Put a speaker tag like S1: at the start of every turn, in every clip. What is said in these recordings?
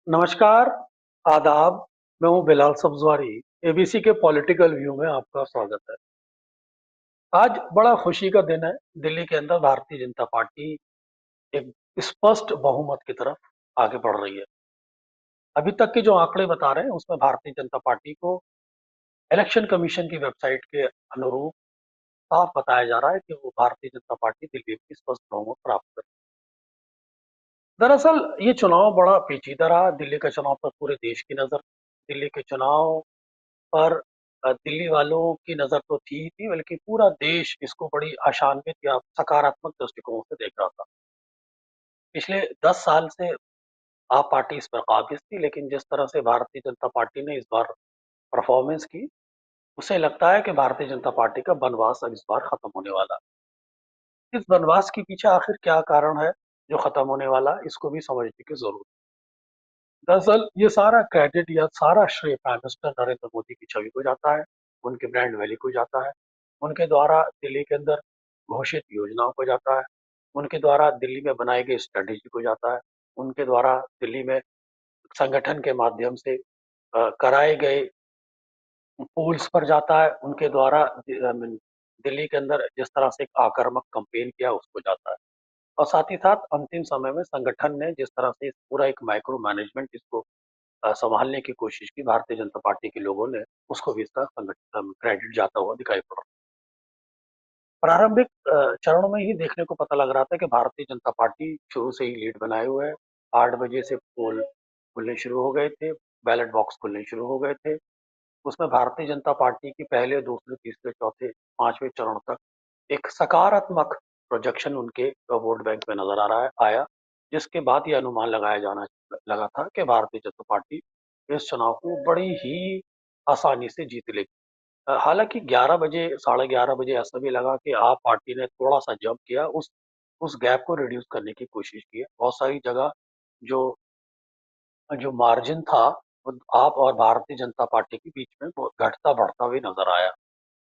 S1: नमस्कार, आदाब। मैं हूँ बिलाल सब्ज़वारी। एबीसी के पॉलिटिकल व्यू में आपका स्वागत है। आज बड़ा खुशी का दिन है। दिल्ली के अंदर भारतीय जनता पार्टी एक स्पष्ट बहुमत की तरफ आगे बढ़ रही है। अभी तक के जो आंकड़े बता रहे हैं उसमें भारतीय जनता पार्टी को इलेक्शन कमीशन की वेबसाइट के अनुरूप साफ बताया जा रहा है कि वो भारतीय जनता पार्टी दिल्ली में स्पष्ट बहुमत प्राप्त कर। दरअसल ये चुनाव बड़ा पेचीदा रहा। दिल्ली का चुनाव पर पूरे देश की नज़र। दिल्ली के चुनाव पर दिल्ली वालों की नज़र तो थी ही थी, बल्कि पूरा देश इसको बड़ी आशान्वित या सकारात्मक दृष्टिकोण से देख रहा था। पिछले 10 साल से आप पार्टी इस पर काबिज थी, लेकिन जिस तरह से भारतीय जनता पार्टी ने इस बार परफॉर्मेंस की, उसे लगता है कि भारतीय जनता पार्टी का बनवास अब इस बार खत्म होने वाला है। इस बनवास के पीछे आखिर क्या कारण है जो खत्म होने वाला है, इसको भी समझने की जरूरत है। दरअसल ये सारा क्रेडिट या सारा श्रेय प्राइम मिनिस्टर नरेंद्र मोदी की छवि को जाता है, उनके ब्रांड वैल्यू को जाता है, उनके द्वारा दिल्ली के अंदर घोषित योजनाओं को जाता है, उनके द्वारा दिल्ली में बनाई गई स्ट्रेटेजी को जाता है, उनके द्वारा दिल्ली में संगठन के माध्यम से कराए गए पोल्स पर जाता है, उनके द्वारा दिल्ली के अंदर जिस तरह से एक आक्रामक कैंपेन किया उसको जाता है, और साथ ही साथ अंतिम समय में संगठन ने जिस तरह से पूरा एक माइक्रो मैनेजमेंट इसको संभालने की कोशिश की भारतीय जनता पार्टी के लोगों ने, उसको भी इसका संगठन क्रेडिट जाता हुआ दिखाई पड़ रहा है। प्रारंभिक चरणों में ही देखने को पता लग रहा था कि भारतीय जनता पार्टी शुरू से ही लीड बनाए हुए है। 8 बजे से पोल खुलने शुरू हो गए थे, बैलेट बॉक्स खुलने शुरू हो गए थे। उसमें भारतीय जनता पार्टी की पहले, दूसरे, तीसरे, चौथे, 5वें चरण तक एक सकारात्मक प्रोजेक्शन उनके वोट बैंक में नजर आ रहा है आया, जिसके बाद ये अनुमान लगाया जाना लगा था कि भारतीय जनता पार्टी इस चुनाव को बड़ी ही आसानी से जीत लेगी। हालाँकि 11 बजे, साढ़े 11 बजे ऐसा भी लगा कि आप पार्टी ने थोड़ा-सा जंप किया, उस गैप को रिड्यूस करने की कोशिश की है। बहुत सारी जगह जो जो मार्जिन था, वो आप और भारतीय जनता पार्टी के बीच में वो घटता-बढ़ता भी नज़र आया।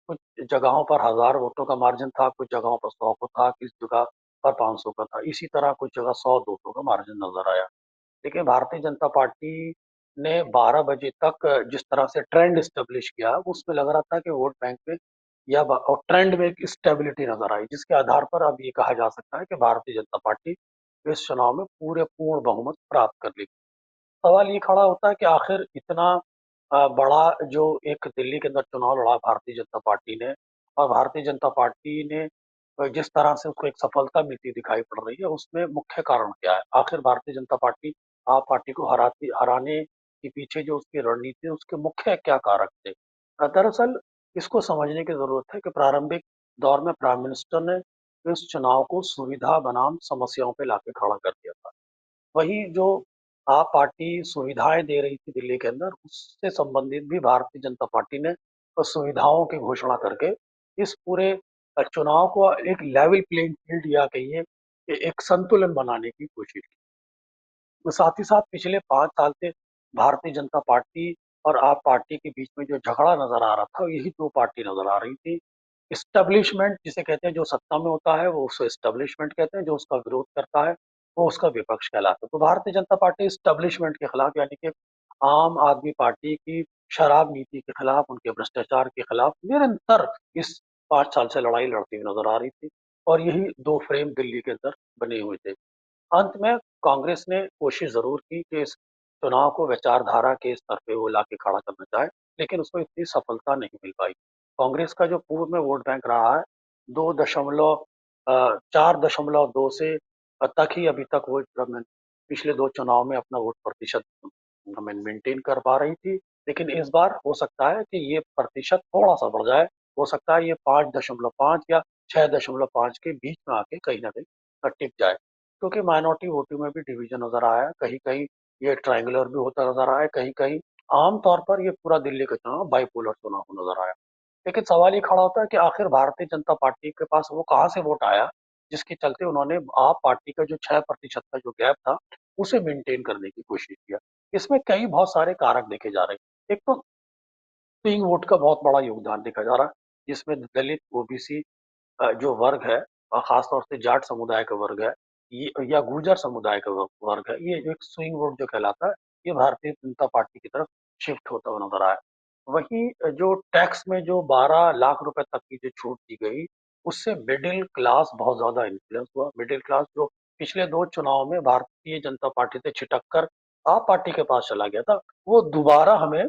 S1: कुछ जगहों पर 1000 वोटों का मार्जिन था, कुछ जगहों पर 100 का था, किस जगह पर 500 का था। इसी तरह कुछ जगह 100-200 का मार्जिन नज़र आया। देखिए, भारतीय जनता पार्टी ने 12 बजे तक जिस तरह से ट्रेंड एस्टेब्लिश किया, उसमें लग रहा था कि वोट बैंक में या और ट्रेंड में एक स्टेबिलिटी नजर आई, जिसके आधार पर अब ये कहा जा सकता है कि भारतीय जनता पार्टी इस चुनाव में पूरे पूर्ण बहुमत प्राप्त कर लेगी। सवाल ये खड़ा होता है कि आखिर इतना बड़ा जो एक दिल्ली के अंदर चुनाव लड़ा भारतीय जनता पार्टी ने, और भारतीय जनता पार्टी ने जिस तरह से उसको एक सफलता मिलती दिखाई पड़ रही है, उसमें मुख्य कारण क्या है? आखिर भारतीय जनता पार्टी आप पार्टी को हराने के पीछे जो उसकी रणनीति है, उसके मुख्य क्या कारक थे? दरअसल इसको समझने की ज़रूरत है कि प्रारंभिक दौर में प्राइम मिनिस्टर ने इस चुनाव को सुविधा बनाम समस्याओं पे लाके खड़ा कर दिया था। वही जो आप पार्टी सुविधाएँ दे रही थी दिल्ली के अंदर, उससे संबंधित भी भारतीय जनता पार्टी ने सुविधाओं की घोषणा करके इस पूरे चुनाव को एक लेवल प्लेइंग फील्ड या कहिए कि एक संतुलन बनाने की कोशिश की। तो साथ ही साथ पिछले 5 साल से भारतीय जनता पार्टी और आप पार्टी के बीच में जो झगड़ा नज़र आ रहा था, यही 2 पार्टी नज़र आ रही थी। एस्टेब्लिशमेंट जिसे कहते हैं, जो सत्ता में होता है वो उसे एस्टेब्लिशमेंट कहते हैं, जो उसका विरोध करता है वो उसका विपक्ष कहलाता है। तो भारतीय जनता पार्टी एस्टेब्लिशमेंट के खिलाफ, यानी कि आम आदमी पार्टी की शराब नीति के खिलाफ, उनके भ्रष्टाचार के खिलाफ निरंतर इस 5 साल से लड़ाई लड़ती हुई नजर आ रही थी, और यही 2 फ्रेम दिल्ली के अंदर बने हुए थे। अंत में कांग्रेस ने कोशिश ज़रूर की कि इस चुनाव को विचारधारा के स्तर पे वो लाके खड़ा करना चाहे, लेकिन उसको इतनी सफलता नहीं मिल पाई। कांग्रेस का जो पूर्व में वोट बैंक रहा है, 4.2 से तक ही अभी तक वो पिछले 2 चुनाव में अपना वोट प्रतिशत मेंटेन कर पा रही थी। लेकिन इस बार हो सकता है कि ये प्रतिशत थोड़ा-सा बढ़ जाए। हो सकता है ये 5.5 या 6.5 के बीच में आके कहीं न कहीं टिक जाए। क्योंकि माइनॉरिटी वोटिंग में भी डिवीजन नज़र आया है, कहीं-कहीं ये ट्रायंगुलर भी होता नज़र आया है, कहीं-कहीं आम तौर पर ये पूरा दिल्ली का चुनाव बाइपोलर चुनाव नज़र आया। लेकिन सवाल ये खड़ा होता है कि आखिर भारतीय जनता पार्टी के पास वो कहाँ से वोट आया, जिसके चलते उन्होंने आप पार्टी का जो 6% का जो गैप था, उसे मेंटेन करने की कोशिश किया। इसमें कई बहुत सारे कारक देखे जा रहे हैं। एक तो स्विंग वोट का बहुत बड़ा योगदान देखा जा रहा है, जिसमें दलित, ओबीसी जो वर्ग है, खास तौर से जाट समुदाय का वर्ग है, ये या गुर्जर समुदाय का वर्ग है, ये एक स्विंग वोट जो कहलाता है, ये भारतीय जनता पार्टी की तरफ शिफ्ट होता हुआ नज़र आया। वहीं जो टैक्स में जो 12 लाख रुपए तक की जो छूट दी गई, उससे मिडिल क्लास बहुत ज़्यादा इन्फ्लुएंस हुआ। मिडिल क्लास जो पिछले 2 चुनाव में भारतीय जनता पार्टी से छिटक कर आप पार्टी के पास चला गया था, वो दोबारा हमें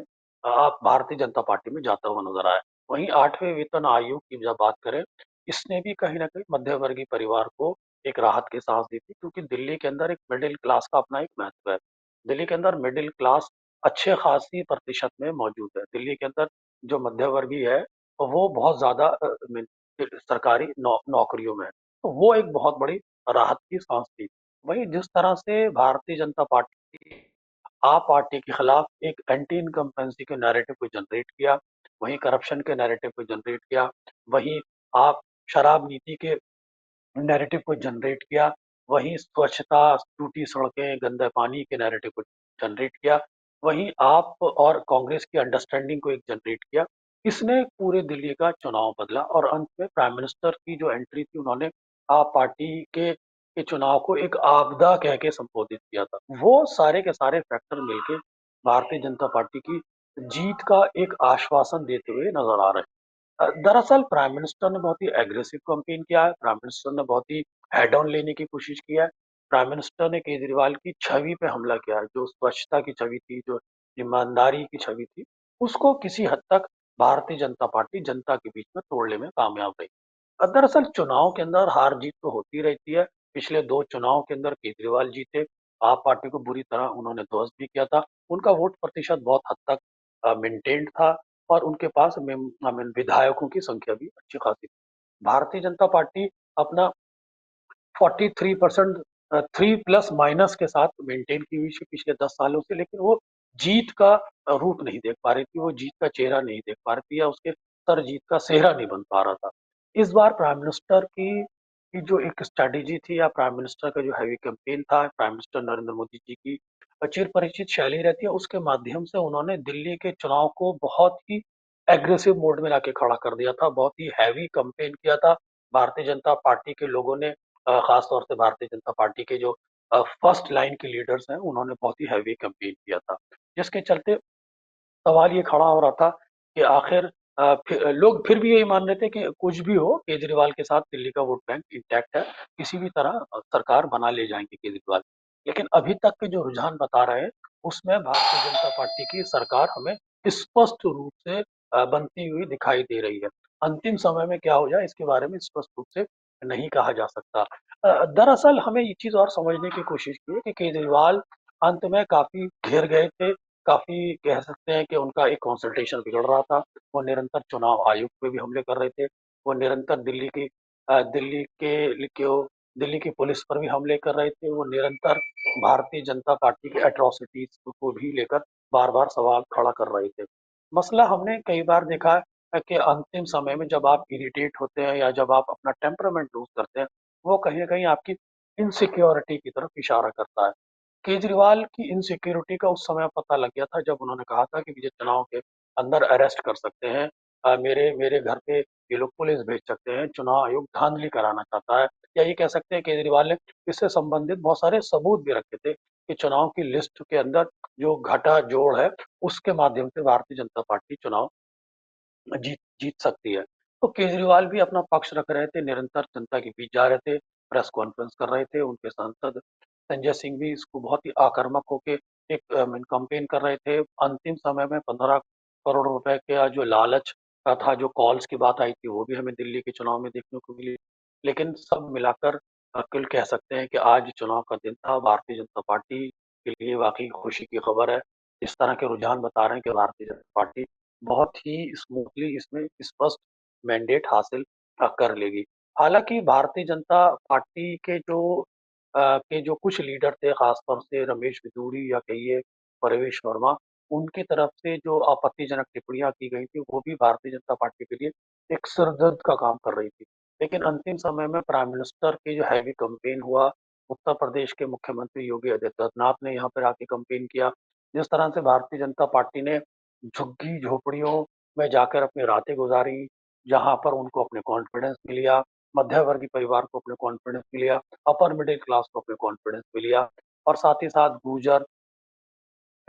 S1: आप भारतीय जनता पार्टी में जाता हुआ नज़र आया। वहीं 8वें वेतन आयोग की जब बात करें, इसने भी कहीं न कहीं मध्यवर्गीय परिवार को एक राहत की सांस दी थी, क्योंकि दिल्ली के अंदर एक मिडिल क्लास का अपना एक महत्व है। दिल्ली के अंदर मिडिल क्लास अच्छे खासी प्रतिशत में मौजूद है। दिल्ली के अंदर जो मध्यवर्गीय है, वो बहुत ज़्यादा सरकारी नौकरियों में है। तो वो एक बहुत बड़ी राहत की सांस थी। वहीं जिस तरह से भारतीय जनता पार्टी आप पार्टी के खिलाफ एक एंटी इनकम्बेंसी के नैरेटिव को जनरेट किया, वहीं करप्शन के नैरेटिव को जनरेट किया, वहीं आप शराब नीति के नैरेटिव को जनरेट किया, वहीं स्वच्छता, टूटी सड़कें, गंदे पानी के नैरेटिव को जनरेट किया, वहीं आप और कांग्रेस की अंडरस्टैंडिंग को एक जनरेट किया। इसने पूरे दिल्ली का चुनाव बदला और अंत में प्राइम मिनिस्टर की जो एंट्री थी, उन्होंने आप पार्टी के चुनाव को एक आपदा कह के संबोधित किया था। वो सारे के सारे फैक्टर मिलके भारतीय जनता पार्टी की जीत का एक आश्वासन देते हुए नजर आ रहे हैं। दरअसल प्राइम मिनिस्टर ने बहुत ही एग्रेसिव कैंपेन किया है, प्राइम मिनिस्टर ने बहुत ही हेड ऑन लेने की कोशिश किया है। प्राइम मिनिस्टर ने केजरीवाल की छवि पे हमला किया है, जो स्वच्छता की छवि थी, जो ईमानदारी की छवि थी, उसको किसी हद तक भारतीय जनता पार्टी जनता के बीच में तोड़ने में कामयाब रही। दरअसल चुनाव के अंदर हार जीत तो होती रहती है। पिछले 2 चुनाव के अंदर केजरीवाल जीते, आप पार्टी को बुरी तरह उन्होंने ध्वस्त भी किया था। उनका वोट प्रतिशत बहुत हद तक मेंटेन्ड था और उनके पास आई मीन विधायकों की संख्या भी अच्छी खासी थी। भारतीय जनता पार्टी अपना 43% 3 प्लस माइनस के साथ मेंटेन की हुई थी पिछले 10 सालों से, लेकिन वो जीत का रूप नहीं देख पा रही थी, वो जीत का चेहरा नहीं देख पा रही थी, या उसके सर जीत का सेहरा नहीं बन पा रहा था। इस बार प्राइम मिनिस्टर की जो एक स्ट्रैटेजी थी, या प्राइम मिनिस्टर का जो हैवी कैंपेन था, प्राइम मिनिस्टर नरेंद्र मोदी जी की चिर परिचित शैली रहती है, उसके माध्यम से उन्होंने दिल्ली के चुनाव को बहुत ही एग्रेसिव मोड में लाके खड़ा कर दिया था, बहुत ही हैवी कैंपेन किया था। भारतीय जनता पार्टी के लोगों ने खास तौर से भारतीय जनता पार्टी के जो फर्स्ट लाइन के लीडर्स हैं, उन्होंने बहुत ही हैवी कैंपेन किया था। जिसके चलते सवाल ये खड़ा हो रहा था कि आखिर लोग फिर भी यही मान रहे थे कि कुछ भी हो, केजरीवाल के साथ दिल्ली का वोट बैंक इंटैक्ट है, किसी भी तरह सरकार बना ले जाएंगे केजरीवाल। लेकिन अभी तक के जो रुझान बता रहे हैं, उसमें भारतीय जनता पार्टी की सरकार हमें स्पष्ट रूप से बनती हुई दिखाई दे रही है। अंतिम समय में क्या हो जाए, इसके बारे में स्पष्ट रूप से नहीं कहा जा सकता। दरअसल हमें ये चीज और समझने की कोशिश की है कि केजरीवाल अंत में काफी घिर गए थे, काफ़ी कह सकते हैं कि उनका एक कंसंट्रेशन बिगड़ रहा था। वो निरंतर चुनाव आयोग पे भी हमले कर रहे थे। वो निरंतर दिल्ली के क्यों दिल्ली की पुलिस पर भी हमले कर रहे थे। वो निरंतर भारतीय जनता पार्टी के एट्रोसिटीज़ को भी लेकर बार-बार सवाल खड़ा कर रहे थे। मसला हमने कई बार देखा है कि अंतिम समय में जब आप इरिटेट होते हैं, या जब आप अपना टेम्परामेंट लूज़ करते हैं, वो कहीं न कहीं आपकी इनसिक्योरिटी की तरफ इशारा करता है। केजरीवाल की इनसिक्योरिटी का उस समय पता लग गया था, जब उन्होंने कहा था कि मुझे चुनाव के अंदर अरेस्ट कर सकते हैं, मेरे मेरे घर पे ये लोग पुलिस भेज सकते हैं, चुनाव आयोग धांधली कराना चाहता है, या ये कह सकते हैं केजरीवाल ने इससे संबंधित बहुत सारे सबूत भी रखे थे कि चुनाव की लिस्ट के अंदर जो घटा जोड़ है, उसके माध्यम से भारतीय जनता पार्टी चुनाव जीत जीत सकती है। तो केजरीवाल भी अपना पक्ष रख रहे थे, निरंतर जनता के बीच जा रहे थे, प्रेस कॉन्फ्रेंस कर रहे थे, उनके सांसद संजय सिंह भी इसको बहुत ही आक्रामक होके एक कैंपेन कर रहे थे। अंतिम समय में 15 करोड़ रुपए का जो लालच का था, जो कॉल्स की बात आई थी, वो भी हमें दिल्ली के चुनाव में देखने को मिली। लेकिन सब मिलाकर कुल कह सकते हैं कि आज चुनाव का दिन था, भारतीय जनता पार्टी के लिए वाक़ई खुशी की खबर है। इस तरह के रुझान बता रहे हैं कि भारतीय जनता पार्टी बहुत ही स्मूथली इसमें स्पष्ट मैंडेट हासिल कर लेगी। हालाँकि भारतीय जनता पार्टी के जो कुछ लीडर थे, ख़ासतौर से रमेश बिधूड़ी या कहिए प्रवेश वर्मा, उनकी तरफ से जो आपत्तिजनक टिप्पणियाँ की गई थी, वो भी भारतीय जनता पार्टी के लिए एक सिरदर्द का काम कर रही थी। लेकिन अंतिम समय में प्राइम मिनिस्टर की जो हैवी कैंपेन हुआ, उत्तर प्रदेश के मुख्यमंत्री योगी आदित्यनाथ ने यहाँ पर आके कैंपेन किया। जिस तरह से भारतीय जनता पार्टी ने झुग्गी-झोपड़ियों में जाकर अपनी रातें गुज़ारी, जहाँ पर उनको अपने कॉन्फिडेंस मिल गया, मध्यवर्गीय परिवार को अपने कॉन्फिडेंस मिल गया, अपर मिडल क्लास को अपने कॉन्फिडेंस मिल गया, और साथ ही साथ गुर्जर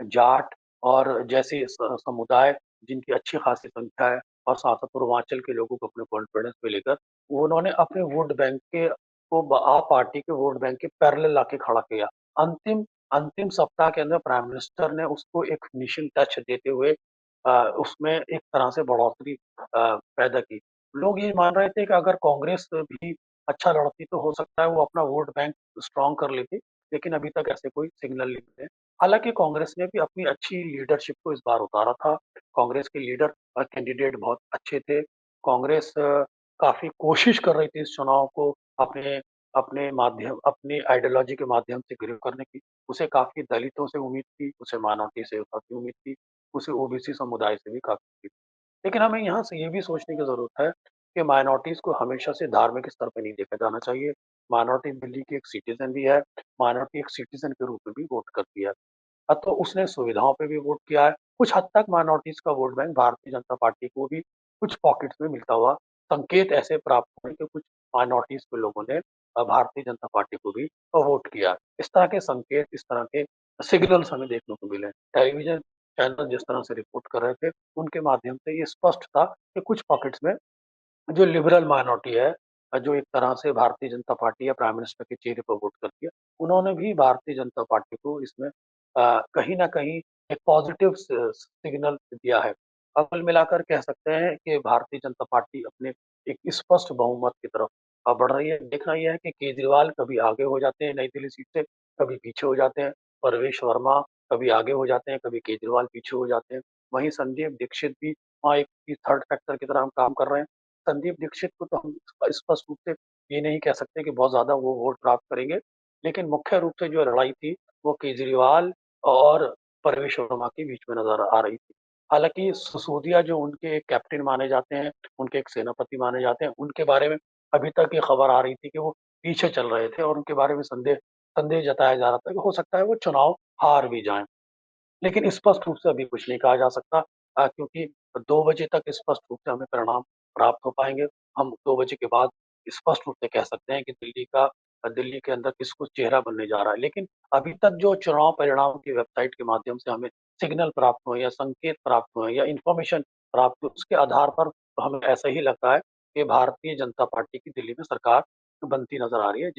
S1: जाट और जैसे समुदाय जिनकी अच्छी खासी संख्या है और साथ-साथ पूर्वांचल के लोगों को अपने कॉन्फिडेंस में लेकर उन्होंने अपने वोट बैंक के को आप पार्टी के वोट बैंक के पैरेलल लाके खड़ा किया। अंतिम अंतिम सप्ताह के अंदर प्राइम मिनिस्टर ने उसको एक फिनिशिंग टच देते हुए उसमें एक तरह से बढ़ोतरी पैदा की। लोग ये मान रहे थे कि अगर कांग्रेस भी अच्छा लड़ती तो हो सकता है वो अपना वोट बैंक स्ट्रॉन्ग कर लेती, लेकिन अभी तक ऐसे कोई सिग्नल नहीं मिले। हालाँकि कांग्रेस ने भी अपनी अच्छी लीडरशिप को इस बार उतारा था। कांग्रेस के लीडर कैंडिडेट बहुत अच्छे थे। कांग्रेस काफ़ी कोशिश कर रही थी इस चुनाव को अपने अपनी आइडियोलॉजी के माध्यम से ग्रिप करने की। उसे काफ़ी दलितों से उम्मीद थी, उसे माइनॉरिटी से काफ़ी उम्मीद थी, उसे ओबीसी समुदाय से भी काफ़ी थी। लेकिन हमें यहाँ से ये भी सोचने की ज़रूरत है कि माइनॉरिटीज़ को हमेशा से धार्मिक स्तर पे नहीं देखा जाना चाहिए। माइनॉरिटी दिल्ली की एक सिटीज़न भी है, माइनॉरिटी एक सिटीज़न के रूप में भी वोट करती है। तो उसने सुविधाओं पे भी वोट किया है। कुछ हद तक माइनॉरिटीज़ का vote bank Bharatiya Janata party को भी कुछ पॉकेट्स में मिलता हुआ संकेत ऐसे प्राप्त हुए कि कुछ माइनॉरिटीज़ के लोगों ने भारतीय जनता पार्टी को भी वोट किया। इस तरह के संकेत, इस तरह के सिग्नल्स हमें देखने को मिले। टेलीविज़न चैनल जिस तरह से रिपोर्ट कर रहे थे, उनके माध्यम से ये स्पष्ट था कि कुछ पॉकेट्स में जो लिबरल माइनॉरिटी है जो एक तरह से भारतीय जनता पार्टी या प्राइम मिनिस्टर के चेहरे पर वोट करती है, उन्होंने भी भारतीय जनता पार्टी को इसमें कहीं न कहीं एक पॉज़िटिव सिग्नल दिया है। कुल मिलाकर कह सकते हैं कि भारतीय जनता पार्टी अपने एक स्पष्ट बहुमत की तरफ बढ़ रही है। देखना ये है कि केजरीवाल कभी आगे हो जाते हैं नई दिल्ली सीट से, कभी पीछे हो जाते हैं। परवेश वर्मा कभी आगे हो जाते हैं, कभी केजरीवाल पीछे हो जाते हैं। वहीं संदीप दीक्षित भी वहाँ एक थर्ड फैक्टर की तरह हम काम कर रहे हैं। संदीप दीक्षित को तो हम स्पष्ट रूप से ये नहीं कह सकते कि बहुत ज़्यादा वो वोट प्राप्त करेंगे, लेकिन मुख्य रूप से जो लड़ाई थी, वो केजरीवाल और परवेश वर्मा के बीच में नज़र आ रही थी। हालाँकि सिसोदिया जो उनके एक कैप्टन माने जाते हैं, उनके एक सेनापति माने जाते हैं, उनके बारे में अभी तक ये खबर आ रही थी कि वो पीछे चल रहे थे और उनके बारे में संदेह संदेह जताया जा रहा था कि हो सकता है वो चुनाव हार भी जाएँ। लेकिन स्पष्ट रूप से अभी कुछ नहीं कहा जा सकता क्योंकि 2 बजे तक स्पष्ट रूप से हमें परिणाम प्राप्त हो पाएँगे। हम 2 बजे के बाद स्पष्ट रूप से कह सकते हैं कि दिल्ली के अंदर किसको चेहरा बनने जा रहा है। लेकिन अभी तक जो चुनाव परिणाम की वेबसाइट के माध्यम से हमें सिग्नल प्राप्त हुए या संकेत प्राप्त हुए या इन्फॉर्मेशन प्राप्त हुई, उसके आधार पर हमें ऐसा ही लगता है कि भारतीय जनता पार्टी की दिल्ली में सरकार बनती नज़र आ रही है,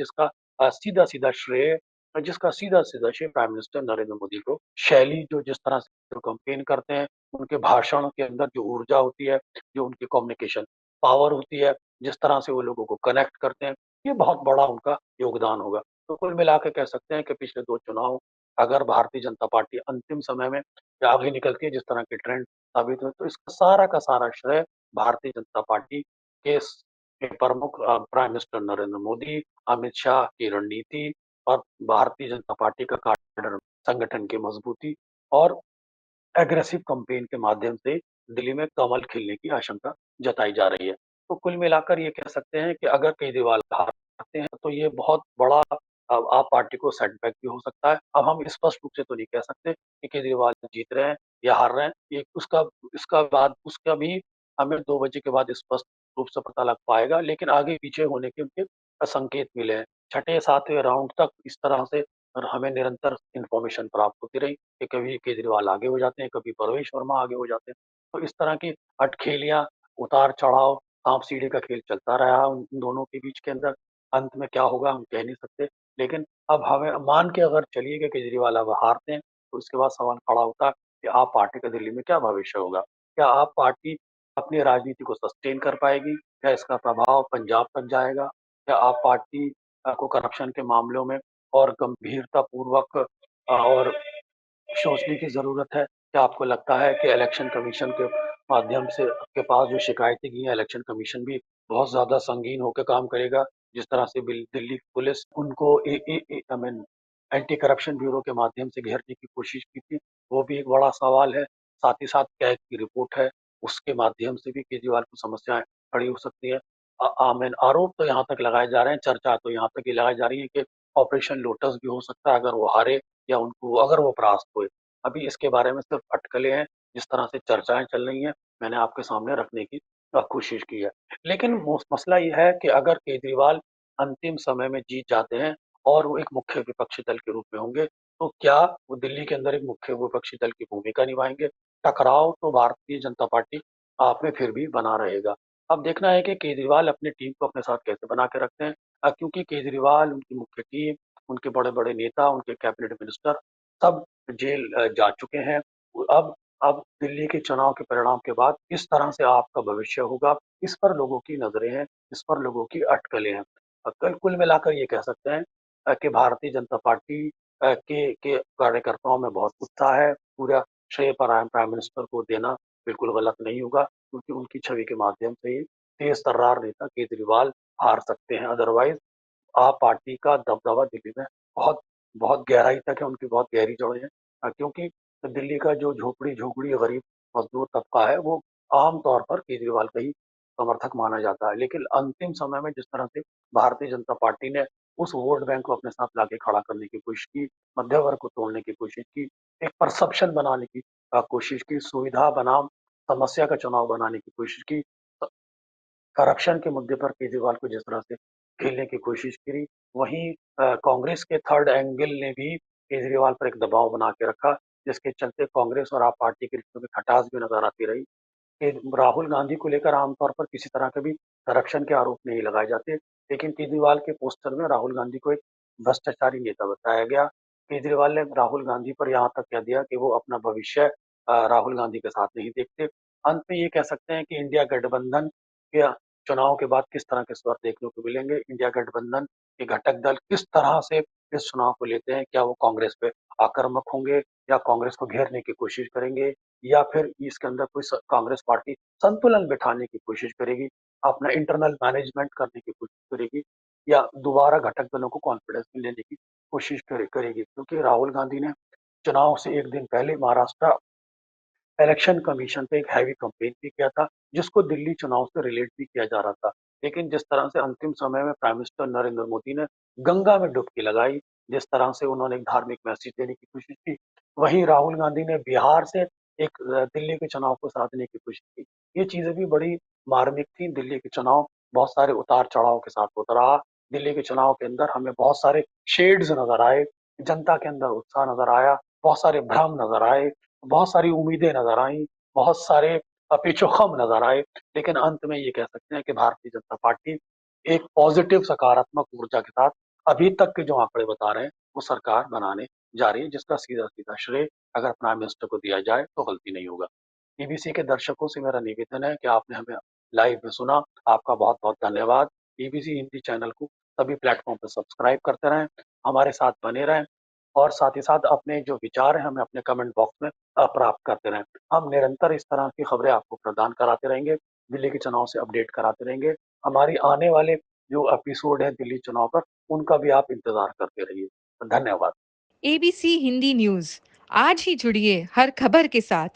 S1: सीधा-सीधा श्रेय जिसका सीधा-सीधा श्रेय प्राइम मिनिस्टर नरेंद्र मोदी को शैली जो जिस तरह से वो कैंपेन करते हैं, उनके भाषणों के अंदर जो ऊर्जा होती है, जो उनकी कम्युनिकेशन पावर होती है, जिस तरह से वो लोगों को कनेक्ट करते हैं, ये बहुत बड़ा उनका योगदान होगा। तो कुल मिला के कह सकते हैं कि पिछले 2 चुनाव अगर भारतीय जनता पार्टी अंतिम समय में आगे निकलती है, जिस तरह के ट्रेंड साबित हुए, तो इसका सारा का सारा श्रेय भारतीय जनता पार्टी के प्रमुख प्राइम मिनिस्टर नरेंद्र मोदी, अमित शाह की रणनीति और भारतीय जनता पार्टी का काडर संगठन की मजबूती और एग्रेसिव कैंपेन के माध्यम से दिल्ली में कमल खिलने की आशंका जताई जा रही है। तो कुल मिलाकर ये कह सकते हैं कि अगर केजरीवाल हारते हैं तो ये बहुत बड़ा आप पार्टी को सेटबैक भी हो सकता है। अब हम स्पष्ट रूप से तो नहीं कह सकते कि केजरीवाल जीत रहे हैं या हार रहे हैं। ये उसका भी हमें 2 बजे के बाद स्पष्ट रूप से पता लग पाएगा, लेकिन आगे-पीछे होने के उनके संकेत मिले हैं। छठे, 7वें राउंड तक इस तरह से और हमें निरंतर इन्फॉर्मेशन प्राप्त होती रही कि कभी केजरीवाल आगे हो जाते हैं, कभी परवेश वर्मा आगे हो जाते हैं। तो इस तरह की अटखेलियाँ, उतार-चढ़ाव, साँप-सीढ़ी का खेल चलता रहा उन दोनों के बीच के अंदर। अंत में क्या होगा हम कह नहीं सकते। लेकिन अब हमें मान के अगर चलिए कि केजरीवाल अब हारते हैं, तो उसके बाद सवाल खड़ा होता है कि आप पार्टी का दिल्ली में क्या भविष्य होगा? क्या आप पार्टी अपनी राजनीति को सस्टेन कर पाएगी? क्या इसका प्रभाव पंजाब तक जाएगा? क्या आप पार्टी को करप्शन के मामलों में और गंभीरतापूर्वक और सोचने की ज़रूरत है। क्या आपको लगता है कि इलेक्शन कमीशन के माध्यम से आपके पास जो शिकायतें की हैं, इलेक्शन कमीशन भी बहुत ज़्यादा संगीन होके काम करेगा? जिस तरह से दिल्ली पुलिस उनको A A A I mean anti corruption bureau के माध्यम से घेरने की कोशिश की थी, वो भी एक बड़ा सवाल है। साथ ही साथ कैग की रिपोर्ट है, उसके माध्यम से भी केजरीवाल को समस्याएँ खड़ी हो सकती हैं। आई मीन आरोप तो यहाँ तक लगाए जा रहे हैं, चर्चा तो यहाँ तक ये लगाई जा रही है कि ऑपरेशन लोटस भी हो सकता है अगर वो हारे या उनको अगर वो परास्त हुए। अभी इसके बारे में सिर्फ़ अटकलें हैं, जिस तरह से चर्चाएँ चल रही हैं, मैंने आपके सामने रखने की कोशिश की है। लेकिन मसला ये है कि अगर केजरीवाल अंतिम समय में जीत जाते हैं और वो एक मुख्य विपक्षी दल के रूप में होंगे, तो क्या वो दिल्ली के अंदर एक मुख्य विपक्षी दल की भूमिका निभाएँगे? टकराव तो भारतीय जनता पार्टी आप में फिर भी बना रहेगा। अब देखना है कि केजरीवाल अपनी टीम को अपने साथ कैसे बना के रखते हैं। क्योंकि केजरीवाल, उनकी मुख्य टीम, उनके बड़े-बड़े नेता, उनके कैबिनेट मिनिस्टर सब जेल जा चुके हैं। अब दिल्ली के चुनाव के परिणाम के बाद किस तरह से आपका भविष्य होगा, इस पर लोगों की नज़रें हैं, इस पर लोगों की अटकलें हैं। कल कुल मिलाकर ये कह सकते हैं कि भारतीय जनता पार्टी के कार्यकर्ताओं में बहुत उत्साह है। पूरा श्रेय प्राइम मिनिस्टर को देना बिल्कुल गलत नहीं होगा, क्योंकि उनकी छवि के माध्यम से ही तेज तर्रार नेता केजरीवाल हार सकते हैं। अदरवाइज आप पार्टी का दबदबा दिल्ली में बहुत बहुत गहराई तक है, उनकी बहुत गहरी जड़ें हैं। क्योंकि दिल्ली का जो झोपड़ी-झोपड़ी गरीब मज़दूर तबका है, वो आम तौर पर केजरीवाल का ही समर्थक माना जाता है। लेकिन अंतिम समय में जिस तरह से भारतीय जनता पार्टी ने उस वोट बैंक को अपने साथ लाके खड़ा करने की कोशिश की, मध्य वर्ग को तोड़ने की कोशिश की, एक परसेप्शन बनाने की कोशिश की, सुविधा बनाम समस्या का चुनाव बनाने की कोशिश की। करप्शन के मुद्दे पर केजरीवाल को जिस तरह से खेलने की कोशिश करी, वहीं कांग्रेस के थर्ड एंगल ने भी केजरीवाल पर एक दबाव बना के रखा, जिसके चलते कांग्रेस और आप पार्टी के रिश्तों में खटास भी नज़र आती रही। कि राहुल गांधी को लेकर आमतौर पर किसी तरह के भी करप्शन के आरोप नहीं लगाए जाते, लेकिन केजरीवाल के पोस्टर में राहुल गांधी को एक भ्रष्टाचारी नेता बताया गया। केजरीवाल ने राहुल गांधी पर यहाँ तक कह दिया कि वो अपना भविष्य राहुल गांधी के साथ नहीं देखते। अंत में ये कह सकते हैं कि इंडिया गठबंधन के चुनाव के बाद किस तरह के स्वर देखने को मिलेंगे, इंडिया गठबंधन के घटक दल किस तरह से इस चुनाव को लेते हैं, क्या वो कांग्रेस पे आक्रामक होंगे या कांग्रेस को घेरने की कोशिश करेंगे, या फिर इसके अंदर कोई कांग्रेस पार्टी संतुलन बिठाने की कोशिश करेगी, अपना इंटरनल मैनेजमेंट करने की कोशिश करेगी, या दोबारा घटक दलों को कॉन्फिडेंस में लेने की कोशिश करेगी। क्योंकि राहुल गांधी ने चुनाव से एक दिन पहले महाराष्ट्र इलेक्शन कमीशन पे एक हैवी कैंपेन भी किया था, जिसको दिल्ली चुनाव से रिलेट भी किया जा रहा था। लेकिन जिस तरह से अंतिम समय में प्राइम मिनिस्टर नरेंद्र मोदी ने गंगा में डुबकी लगाई, जिस तरह से उन्होंने एक धार्मिक मैसेज देने की कोशिश की, वहीं राहुल गांधी ने बिहार से एक दिल्ली के चुनाव को साधने की कोशिश की। ये चीजें भी बड़ी मार्मिक थी। दिल्ली के चुनाव बहुत सारे उतार-चढ़ाव के साथ होता रहा। दिल्ली के चुनाव के अंदर हमें बहुत सारे शेड्स नज़र आए, जनता के अंदर उत्साह नज़र आया, बहुत सारे भ्रम नज़र आए, बहुत सारी उम्मीदें नज़र आईं, बहुत सारे पेचो-खम नज़र आए, लेकिन अंत में ये कह सकते हैं कि भारतीय जनता पार्टी एक पॉज़िटिव सकारात्मक ऊर्जा के साथ अभी तक के जो आंकड़े बता रहे हैं, वो सरकार बनाने जा रही है, जिसका सीधा-सीधा श्रेय अगर प्राइम मिनिस्टर को दिया जाए, तो गलती नहीं होगा। ईबीसी के दर्शकों से मेरा निवेदन है कि आपने हमें लाइव में सुना, आपका बहुत-बहुत धन्यवाद। ईबीसी हिंदी चैनल को सभी प्लेटफ़ॉर्म पे सब्सक्राइब करते रहें, हमारे साथ बने रहें और साथ ही साथ अपने जो विचार हैं, हमें अपने कमेंट बॉक्स में प्राप्त करते रहें। हम निरंतर इस तरह की खबरें आपको प्रदान कराते रहेंगे, दिल्ली के चुनाव से अपडेट कराते रहेंगे। हमारी आने वाले जो एपिसोड हैं दिल्ली चुनाव पर, उनका भी आप इंतज़ार करते रहिए। धन्यवाद।
S2: एबीसी हिंदी न्यूज़ आज ही जुड़िए हर खबर के साथ।